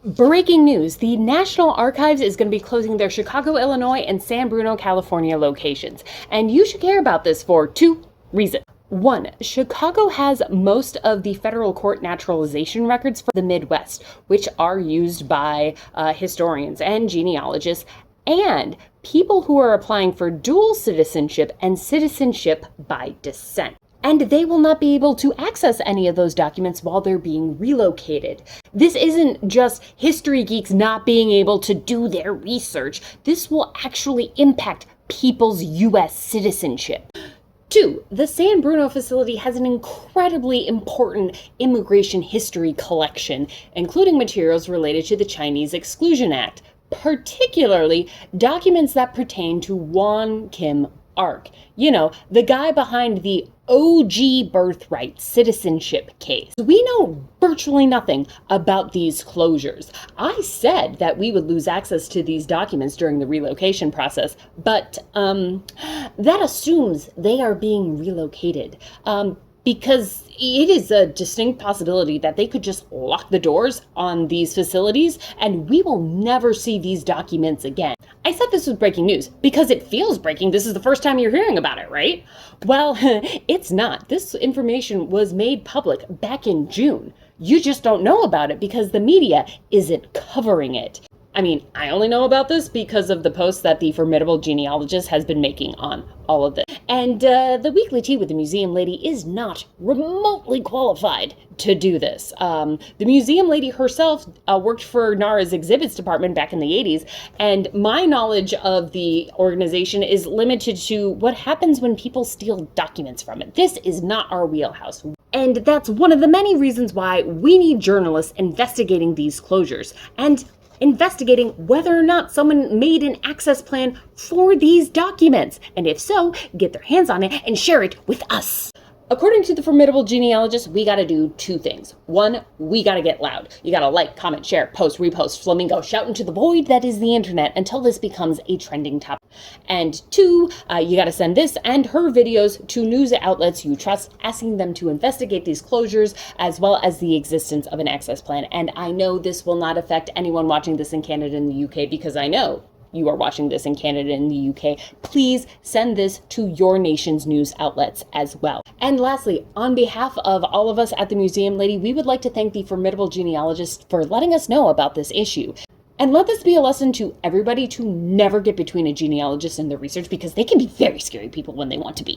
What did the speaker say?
Breaking news, the National Archives is going to be closing their Chicago, Illinois and San Bruno, California locations. And you should care about this for two reasons. One, Chicago has most of the federal court naturalization records for the Midwest, which are used by historians and genealogists and people who are applying for dual citizenship and citizenship by descent. And they will not be able to access any of those documents while they're being relocated. This isn't just history geeks not being able to do their research. This will actually impact people's U.S. citizenship. Two, the San Bruno facility has an incredibly important immigration history collection, including materials related to the Chinese Exclusion Act, particularly documents that pertain to Won Kim Ark. You know, the guy behind the OG birthright citizenship case. We know virtually nothing about these closures. I said that we would lose access to these documents during the relocation process, but that assumes they are being relocated. Because it is a distinct possibility that they could just lock the doors on these facilities and we will never see these documents again. I said this was breaking news because it feels breaking. This is the first time you're hearing about it, right? Well, it's not. This information was made public back in June. You just don't know about it because the media isn't covering it. I mean, I only know about this because of the posts that the formidable genealogist has been making on all of this. And the Weekly Tea with the Museum Lady is not remotely qualified to do this. The museum lady herself worked for NARA's exhibits department back in the 80s, and my knowledge of the organization is limited to what happens when people steal documents from it. This is not our wheelhouse. And that's one of the many reasons why we need journalists investigating these closures and investigating whether or not someone made an access plan for these documents. And if so, get their hands on it and share it with us. According to the formidable genealogist, we gotta do two things. One, we gotta get loud. You gotta like, comment, share, post, repost, flamingo, shout into the void that is the internet until this becomes a trending topic. And two, you gotta send this and her videos to news outlets you trust, asking them to investigate these closures as well as the existence of an access plan. And I know this will not affect anyone watching this in Canada and the UK because I know you are watching this in Canada and the UK. Please send this to your nation's news outlets as well. And lastly, on behalf of all of us at the Museum Lady, we would like to thank the formidable genealogist for letting us know about this issue. And let this be a lesson to everybody to never get between a genealogist and their research because they can be very scary people when they want to be.